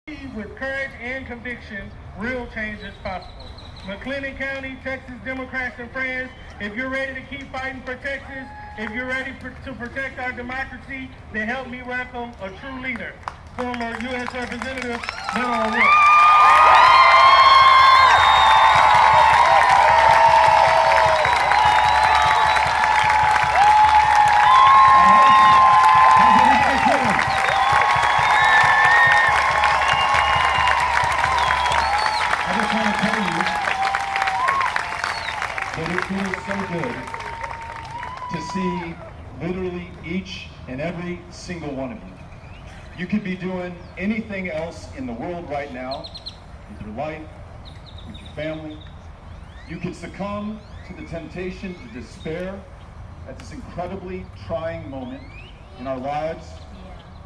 With courage and conviction, real change is possible. McLennan County, Texas Democrats and friends, if you're ready to keep fighting for Texas, if you're ready to protect our democracy, then help me welcome a true leader, former U.S. Representative Beto O'Rourke. But it feels so good to see literally each and every single one of you. You could be doing anything else in the world right now, with your life, with your family. You could succumb to the temptation to despair at this incredibly trying moment in our lives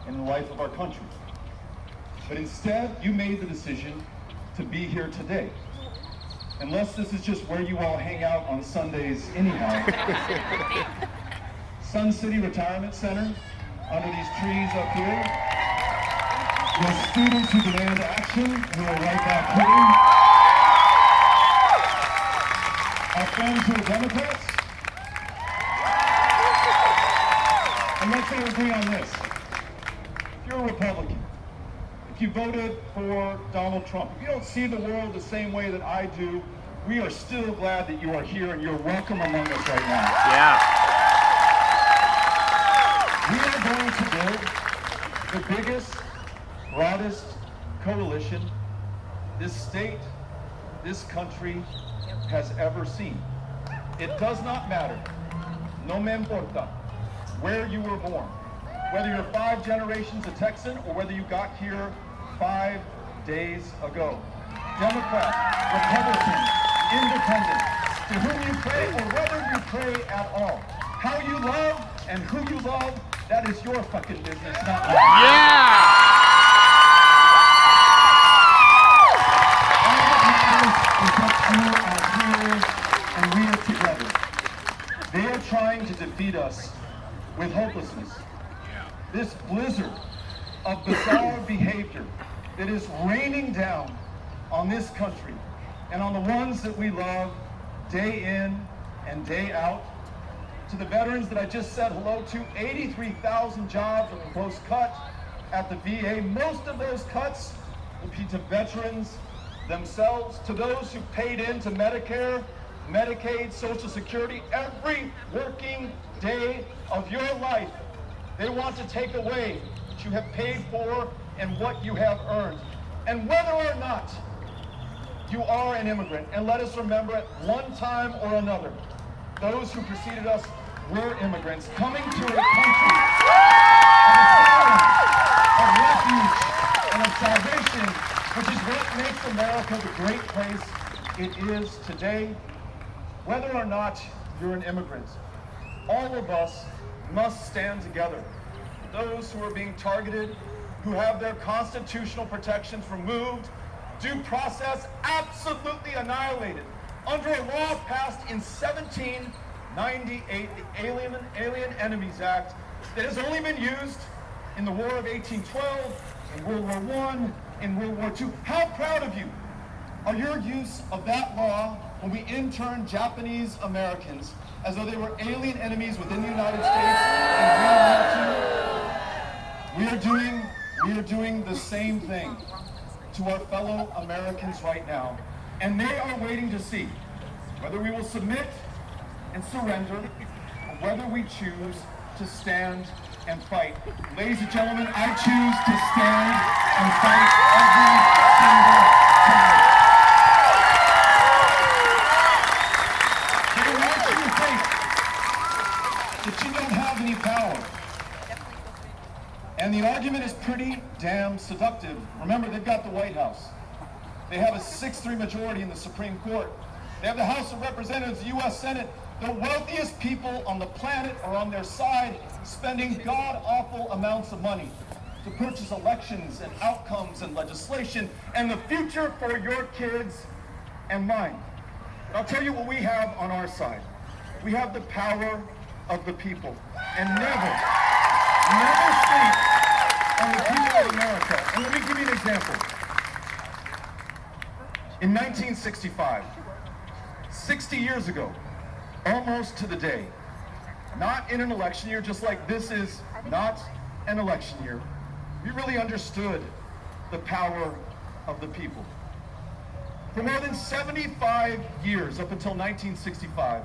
and in the life of our country. But instead, you made the decision to be here today. Unless this is just where you all hang out on Sundays anyhow. Sun City Retirement Center, under these trees up here. Your students who demand action, who are right back here. Our friends who are Democrats. And let's all agree on this. If you're a Republican, if you voted for Donald Trump, if you don't see the world the same way that I do, we are still glad that you are here and you're welcome among us right now. Yeah. We are going to build the biggest, broadest coalition this state, this country has ever seen. It does not matter, no me importa, where you were born. Whether you're 5 generations a Texan or whether you got here 5 days ago. Democrat, Republican, Independent, to whom you pray or whether you pray at all. How you love and who you love, that is your fucking business, not mine. Yeah! All that matters is that you are here and we are together. They are trying to defeat us with hopelessness. This blizzard of bizarre behavior that is raining down on this country and on the ones that we love day in and day out. To the veterans that I just said hello to, 83,000 jobs are close cut at the VA. Most of those cuts will be to veterans themselves, to those who paid into Medicare, Medicaid, Social Security, every working day of your life. They want to take away what you have paid for and what you have earned. And whether or not you are an immigrant, and let us remember at one time or another, those who preceded us were immigrants coming to a country of refuge and of salvation, which is what makes America the great place it is today. Whether or not you're an immigrant, all of us must stand together. Those who are being targeted, who have their constitutional protections removed, due process absolutely annihilated under a law passed in 1798, the Alien Enemies Act, that has only been used in the War of 1812, in World War I, in World War II. How proud of you are your use of that law when we interned Japanese Americans as though they were alien enemies within the United States and we are doing the same thing to our fellow Americans right now. And they are waiting to see whether we will submit and surrender or whether we choose to stand and fight. Ladies and gentlemen, I choose to stand and fight every single time. They want you to think that you don't have any power. And the argument is pretty damn seductive. Remember, they've got the White House. They have a 6-3 majority in the Supreme Court. They have the House of Representatives, the U.S. Senate. The wealthiest people on the planet are on their side, spending god-awful amounts of money to purchase elections and outcomes and legislation and the future for your kids and mine. But I'll tell you what we have on our side. We have the power of the people. And never sleep and the people of America. And let me give you an example. In 1965, 60 years ago, almost to the day, not in an election year, just like this is not an election year, we really understood the power of the people. For more than 75 years, up until 1965,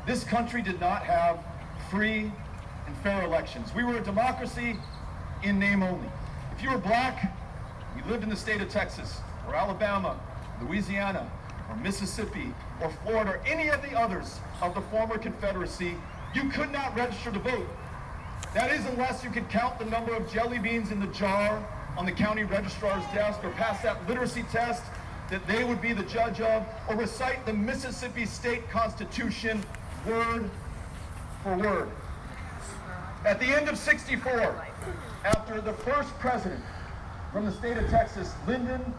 this country did not have free and fair elections. We were a democracy in name only. If you were black, you lived in the state of Texas, or Alabama, Louisiana, or Mississippi, or Florida, or any of the others of the former Confederacy, you could not register to vote. That is, unless you could count the number of jelly beans in the jar on the county registrar's desk, or pass that literacy test that they would be the judge of, or recite the Mississippi State Constitution word for word. At the end of '64, after the first president from the state of Texas, Lyndon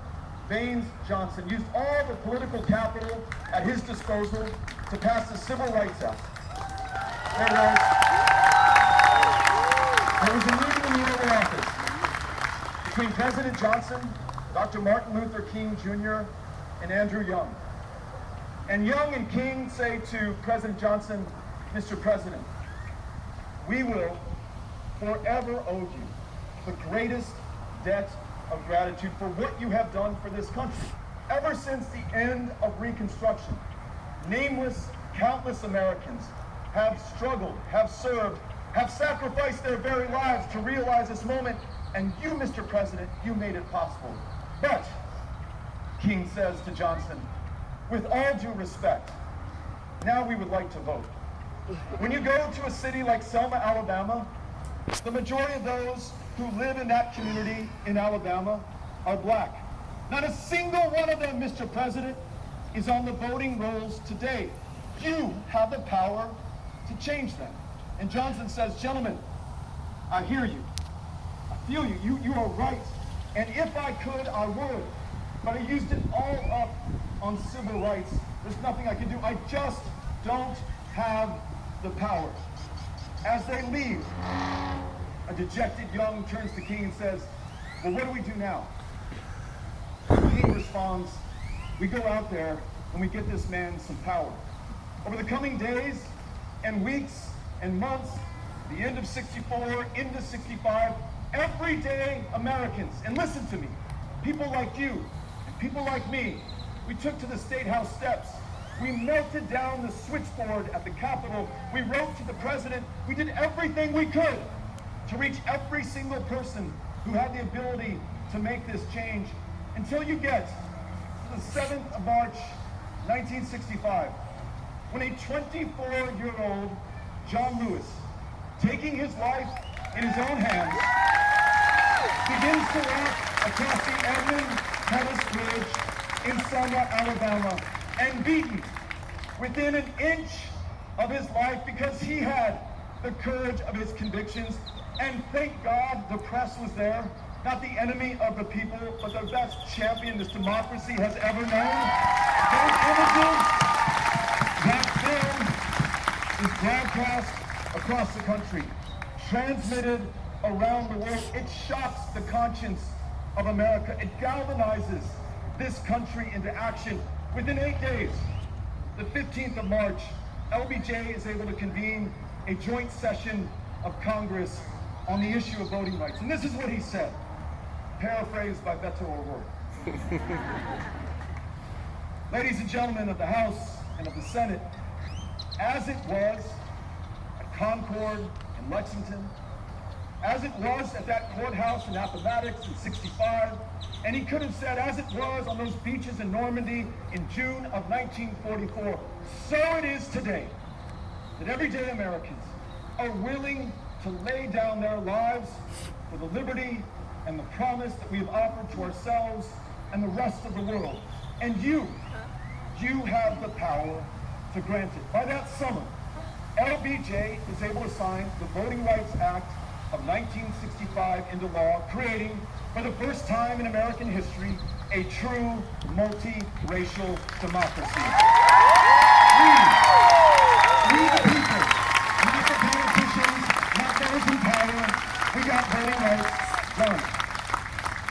Baines Johnson, used all the political capital at his disposal to pass the Civil Rights Act, there was a meeting in the Oval Office between President Johnson, Dr. Martin Luther King Jr., and Andrew Young. And Young and King say to President Johnson, "Mr. President, we will forever owe you the greatest debt of gratitude for what you have done for this country. Ever since the end of Reconstruction, nameless, countless Americans have struggled, have served, have sacrificed their very lives to realize this moment, and you, Mr. President, you made it possible. But," King says to Johnson, "with all due respect, now we would like to vote. When you go to a city like Selma, Alabama, the majority of those who live in that community in Alabama are black. Not a single one of them, Mr. President, is on the voting rolls today. You have the power to change that." And Johnson says, "Gentlemen, I hear you. I feel you. You are right. And if I could, I would. But I used it all up on civil rights. There's nothing I can do. I just don't have the power." As they leave, a dejected Young turns to King and says, "Well, what do we do now?" King responds, "We go out there and we get this man some power." Over the coming days and weeks and months, the end of '64 into '65, everyday Americans, and listen to me, people like you and people like me, we took to the State House steps. We melted down the switchboard at the Capitol. We wrote to the president. We did everything we could to reach every single person who had the ability to make this change, until you get to the 7th of March, 1965, when a 24-year-old John Lewis, taking his life in his own hands, begins to walk across the Edmund Pettus Bridge in Selma, Alabama, and beaten within an inch of his life because he had the courage of his convictions. And thank God the press was there, not the enemy of the people, but the best champion this democracy has ever known. Those images, that film is broadcast across the country, transmitted around the world. It shocks the conscience of America. It galvanizes this country into action. Within 8 days, the 15th of March, LBJ is able to convene a joint session of Congress on the issue of voting rights. And this is what he said, paraphrased by Beto O'Rourke. "Ladies and gentlemen of the House and of the Senate, as it was at Concord and Lexington, as it was at that courthouse in Appomattox in '65, and he could have said, as it was on those beaches in Normandy in June of 1944, so it is today that everyday Americans are willing to lay down their lives for the liberty and the promise that we have offered to ourselves and the rest of the world. And you have the power to grant it." By that summer, LBJ was able to sign the Voting Rights Act of 1965 into law, creating, for the first time in American history, a true multi-racial democracy. We the people, not the politicians, not those in power, we got voting rights, done.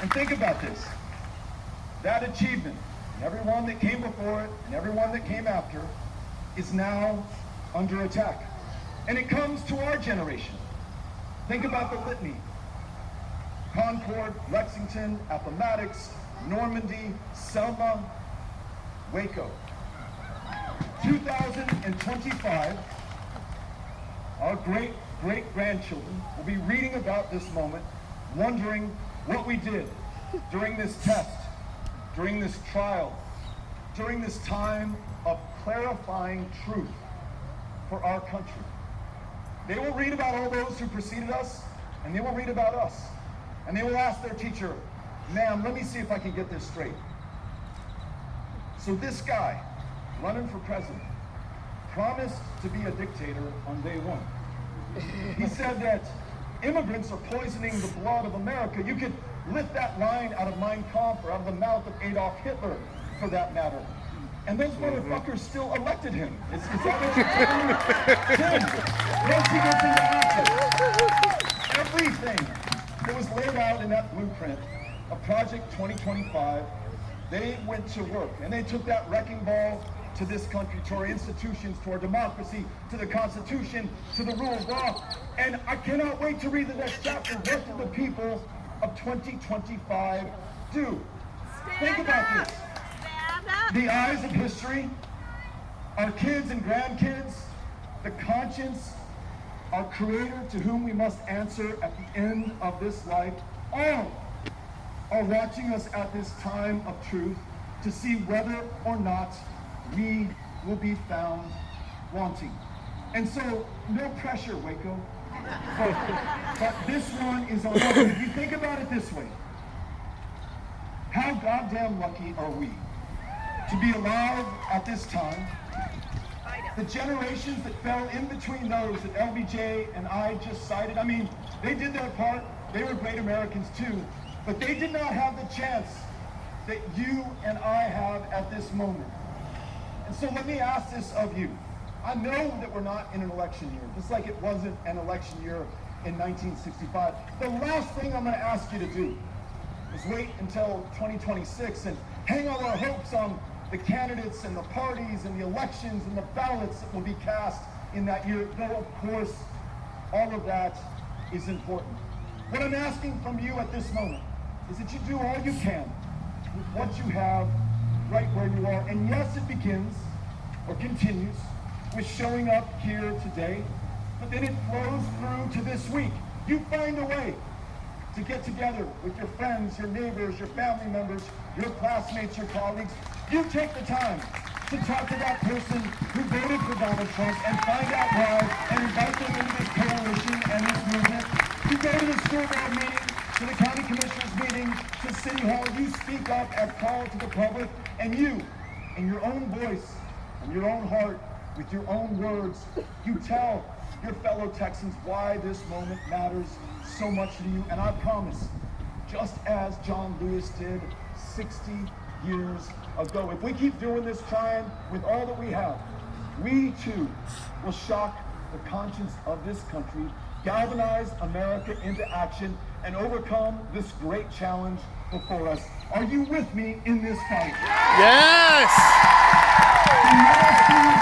And think about this. That achievement, and everyone that came before it, and everyone that came after, is now under attack. And it comes to our generation. Think about the litany. Concord, Lexington, Appomattox, Normandy, Selma, Waco. 2025, our great-grandchildren will be reading about this moment, wondering what we did during this test, during this trial, during this time of clarifying truth for our country. They will read about all those who preceded us, and they will read about us. And they will ask their teacher, "Ma'am, let me see if I can get this straight." So this guy, running for president, promised to be a dictator on day one. He said that immigrants are poisoning the blood of America. You could lift that line out of Mein Kampf or out of the mouth of Adolf Hitler, for that matter. And those motherfuckers still elected him. Is that what you're telling me? Once he gets into office, everything that was laid out in that blueprint of Project 2025, they went to work. And they took that wrecking ball to this country, to our institutions, to our democracy, to the Constitution, to the rule of law. And I cannot wait to read the next chapter. What did the people of 2025 do? Think about this. The eyes of history, our kids and grandkids, the conscience, our Creator to whom we must answer at the end of this life, all are watching us at this time of truth to see whether or not we will be found wanting. And so, no pressure, Waco. But this one is on us. If you think about it this way, how goddamn lucky are we to be alive at this time? The generations that fell in between those that LBJ and I just cited, I mean, they did their part. They were great Americans too, but they did not have the chance that you and I have at this moment. And so let me ask this of you. I know that we're not in an election year, just like it wasn't an election year in 1965. The last thing I'm going to ask you to do is wait until 2026 and hang all our hopes on the candidates and the parties and the elections and the ballots that will be cast in that year. Though, of course, all of that is important. What I'm asking from you at this moment is that you do all you can with what you have right where you are. And yes, it begins or continues with showing up here today, but then it flows through to this week. You find a way to get together with your friends, your neighbors, your family members, your classmates, your colleagues. You take the time to talk to that person who voted for Donald Trump and find out why and invite them into this coalition and this movement. You go to the school board meeting, to the county commissioners meeting, to City Hall. You speak up and call to the public, and you, in your own voice, in your own heart, with your own words, you tell your fellow Texans why this moment matters so much to you. And I promise, just as John Lewis did 60 years ago, if we keep doing this, trying with all that we have, we too will shock the conscience of this country, galvanize America into action, and overcome this great challenge before us. Are you with me in this fight? Yes! The last thing is